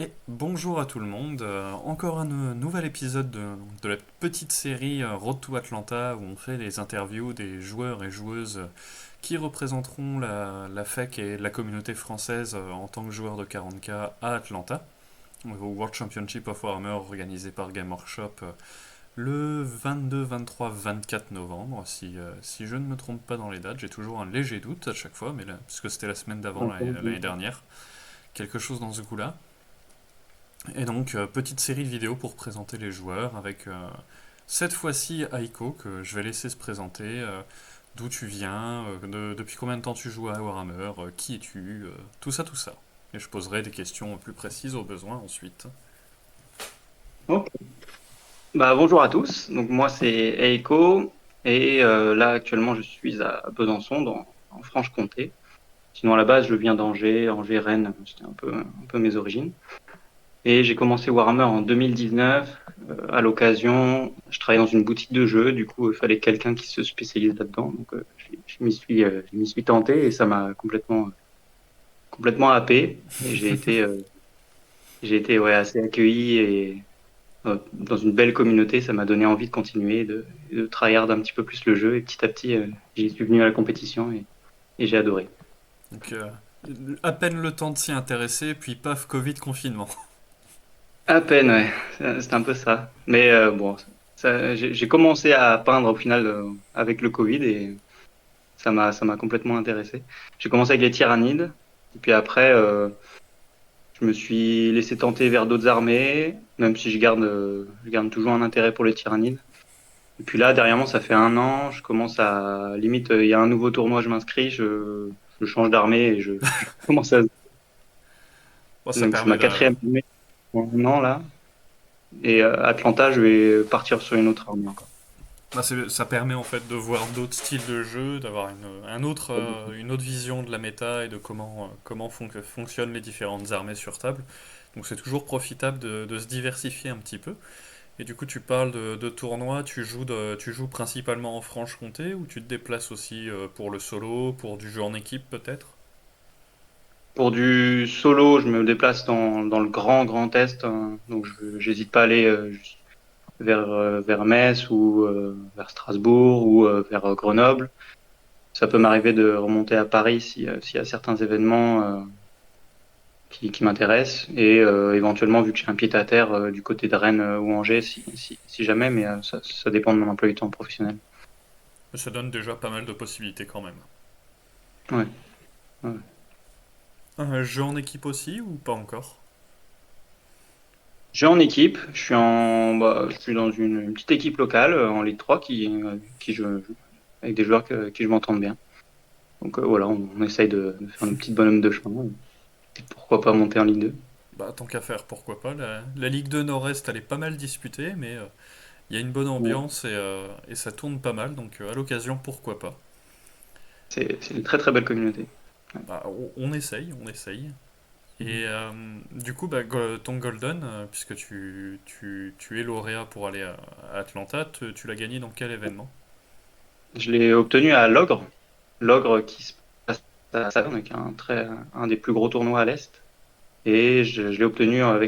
Et bonjour à tout le monde, encore un nouvel épisode de la petite série Road to Atlanta où on fait les interviews des joueurs et joueuses qui représenteront la FEC et la communauté française en tant que joueurs de 40K à Atlanta, au World Championship of Warhammer organisé par Game Workshop le 22, 23, 24 novembre, si je ne me trompe pas dans les dates. J'ai toujours un léger doute à chaque fois, mais puisque c'était la semaine d'avant l'année dernière, quelque chose dans ce coup-là. Et donc, petite série de vidéos pour présenter les joueurs avec cette fois-ci Aiko, que je vais laisser se présenter. D'où tu viens, depuis combien de temps tu joues à Warhammer, qui es-tu, tout ça, tout ça. Et je poserai des questions plus précises au besoin ensuite. Ok. Bonjour à tous. Donc moi c'est Eiko et là actuellement je suis à Besançon en Franche-Comté. Sinon à la base je viens d'Angers, Angers-Rennes, c'était un peu mes origines. Et j'ai commencé Warhammer en 2019. À l'occasion, je travaillais dans une boutique de jeux, du coup il fallait quelqu'un qui se spécialise là-dedans. Donc je m'y suis tenté et ça m'a complètement happé. Et j'ai été ouais, assez accueilli et dans une belle communauté, ça m'a donné envie de continuer, de tryhard un petit peu plus le jeu. Et petit à petit, j'y suis venu à la compétition et j'ai adoré. Donc, à peine le temps de s'y intéresser, puis paf, Covid, confinement. À peine, ouais, c'est un peu ça. Mais bon, j'ai commencé à peindre au final avec le Covid et ça m'a complètement intéressé. J'ai commencé avec les tyrannides, et puis après, je me suis laissé tenter vers d'autres armées, même si je garde toujours un intérêt pour les tyrannides. Et puis là, derrière moi, ça fait un an, je commence à, limite, il y a un nouveau tournoi, je m'inscris, je change d'armée et je commence à, Bon, ça donc c'est permet ma de, quatrième armée en un an là. Et Atlanta, je vais partir sur une autre armée encore. ça permet en fait de voir d'autres styles de jeu, d'avoir une autre vision de la méta et de comment fonctionnent les différentes armées sur table. Donc c'est toujours profitable de se diversifier un petit peu. Et du coup, tu parles de tournois, tu joues principalement en Franche-Comté ou tu te déplaces aussi pour le solo, pour du jeu en équipe peut-être? Pour du solo, je me déplace dans le grand Est, hein. Donc j'hésite pas à aller vers Metz ou vers Strasbourg ou vers Grenoble. Ça peut m'arriver de remonter à Paris s'il y a certains événements qui m'intéresse et éventuellement vu que j'ai un pied à terre du côté de Rennes ou Angers si jamais mais ça dépend de mon emploi du temps professionnel. Ça donne déjà pas mal de possibilités quand même. Ouais, ouais. Un jeu en équipe aussi ou pas encore? Je suis en équipe, je suis dans une petite équipe locale en Ligue 3 qui joue avec des joueurs qui je m'entende bien. Donc voilà, on essaye de faire une petite bonhomme de chemin et pourquoi pas monter en Ligue 2. Bah tant qu'à faire, pourquoi pas. La Ligue 2 Nord-Est, elle est pas mal disputée, mais il y a une bonne Ouais. ambiance et ça tourne pas mal, donc à l'occasion, pourquoi pas. C'est une très très belle communauté. Ouais. Bah, on essaye, on essaye. Et Mhm. du coup, bah, ton Golden, puisque tu es lauréat pour aller à Atlanta, tu l'as gagné dans quel événement? Je l'ai obtenu à Logres, Logres qui se passe à Saverne, donc un des plus gros tournois à l'Est. Et je l'ai obtenu à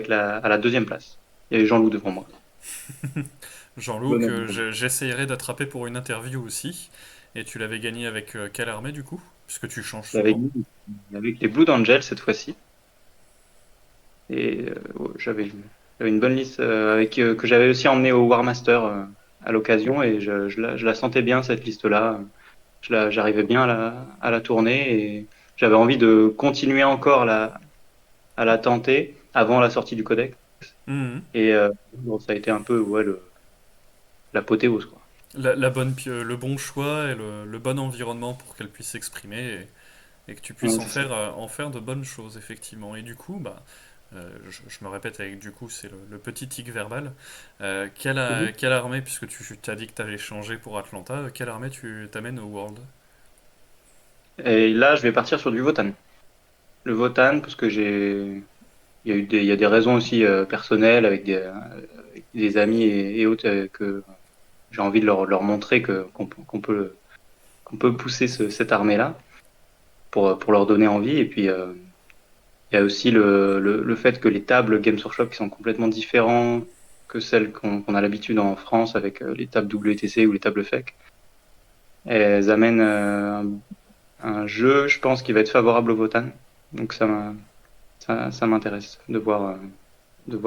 la deuxième place. Il y avait Jean-Loup devant moi. Jean-Loup, Bonhomme. que j'essayerai d'attraper pour une interview aussi. Et tu l'avais gagné avec quelle armée du coup? Puisque tu changes Avec, souvent. avec les Blue Angels cette fois-ci. Et ouais, j'avais une bonne liste que j'avais aussi emmené au War Master à l'occasion et je la sentais bien cette liste-là. J'arrivais bien à la tourner et j'avais envie de continuer encore à la tenter avant la sortie du codex. Mhm. Et bon, ça a été un peu ouais, l'apothéose, quoi. Le bon choix et le bon environnement pour qu'elle puisse s'exprimer et que tu puisses Ouais, c'est ça. en faire de bonnes choses, effectivement. Et du coup, bah, je me répète avec du coup, c'est le petit tic verbal. Mhm. Quelle armée, puisque tu t'as dit que tu avais changé pour Atlanta, quelle armée tu t'amènes au World? Et là, je vais partir sur du Votan. Le Votan, parce que il y a des raisons aussi personnelles avec des amis et autres que j'ai envie de leur montrer qu'on peut pousser cette armée-là pour leur donner envie. Et puis, Il y a aussi le fait que les tables Games Workshop qui sont complètement différents que celles qu'on a l'habitude en France avec les tables WTC ou les tables FEC. Elles amènent un jeu, je pense, qui va être favorable au Votan. Donc ça m'intéresse de voir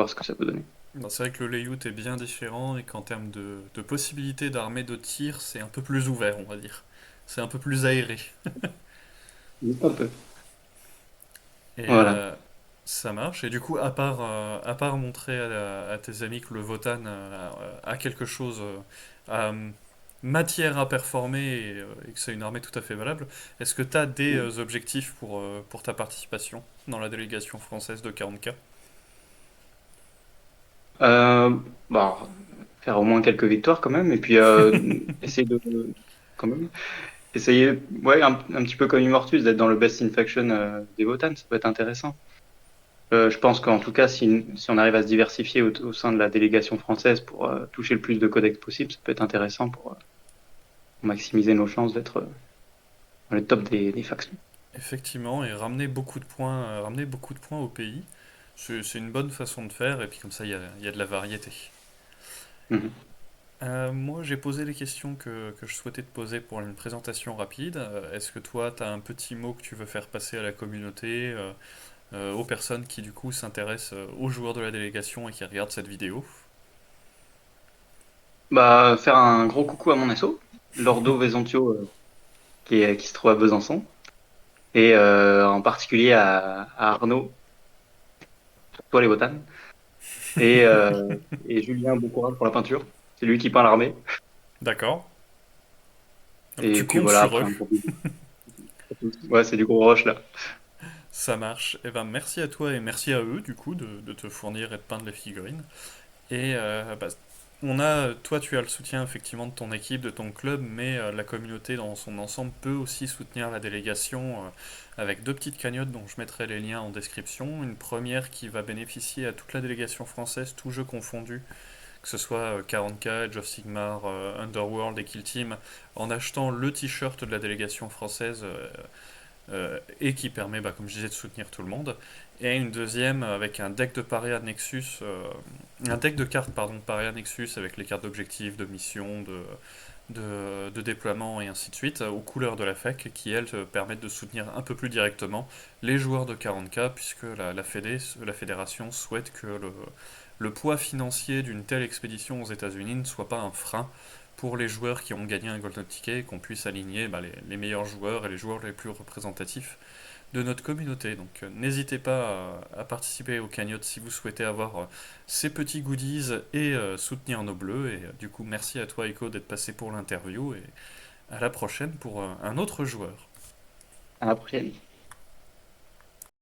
ce que ça peut donner. Bon, c'est vrai que le layout est bien différent et qu'en termes de possibilités d'armée de tir, c'est un peu plus ouvert, on va dire. C'est un peu plus aéré. Juste un peu. Et Voilà. ça marche. Et du coup, à part montrer à tes amis que le Votan a quelque chose, a matière à performer et que c'est une armée tout à fait valable, est-ce que tu as des objectifs pour ta participation dans la délégation française de 40K? Euh, bon, faire au moins quelques victoires quand même, et puis essayer de quand même essayer, ouais, un petit peu comme Immortus, d'être dans le best in faction des Votan, ça peut être intéressant. Je pense qu'en tout cas, si on arrive à se diversifier au sein de la délégation française pour toucher le plus de codex possible, ça peut être intéressant pour maximiser nos chances d'être dans le top des factions. Effectivement, et ramener beaucoup de points au pays, c'est une bonne façon de faire, et puis comme ça, il y a de la variété. Mhm. Moi, j'ai posé les questions que je souhaitais te poser pour une présentation rapide. Est-ce que toi, tu as un petit mot que tu veux faire passer à la communauté, aux personnes qui du coup s'intéressent aux joueurs de la délégation et qui regardent cette vidéo? Bah, faire un gros coucou à mon asso, Lordo Vesontio, qui se trouve à Besançon, et en particulier à Arnaud, toi les botanes, et, euh, et Julien, bon courage pour la peinture. C'est lui qui peint l'armée. D'accord. Donc Et tu puis comptes voilà, sur après eux. un gros bisou. Ouais, c'est du gros rush là. Ça marche. Eh ben, merci à toi et merci à eux du coup de te fournir et de peindre les figurines. Et bah, toi, tu as le soutien effectivement de ton équipe, de ton club, mais la communauté dans son ensemble peut aussi soutenir la délégation avec deux petites cagnottes dont je mettrai les liens en description. Une première qui va bénéficier à toute la délégation française, tous jeux confondus, que ce soit 40K, Age of Sigmar, Underworld et Kill Team, en achetant le t-shirt de la délégation française et qui permet, bah, comme je disais, de soutenir tout le monde. Et une deuxième avec un deck de Paria Nexus, un deck de cartes pardon, Paria Nexus avec les cartes d'objectifs, de mission, de déploiement et ainsi de suite, aux couleurs de la FEC, qui elles permettent de soutenir un peu plus directement les joueurs de 40K, puisque la fédération souhaite que le poids financier d'une telle expédition aux États-Unis ne soit pas un frein pour les joueurs qui ont gagné un Golden Ticket, et qu'on puisse aligner bah, les meilleurs joueurs et les joueurs les plus représentatifs de notre communauté. Donc n'hésitez pas à participer au cagnotte si vous souhaitez avoir ces petits goodies et soutenir nos bleus. Et du coup, merci à toi, Echo, d'être passé pour l'interview et à la prochaine pour un autre joueur. À la prochaine.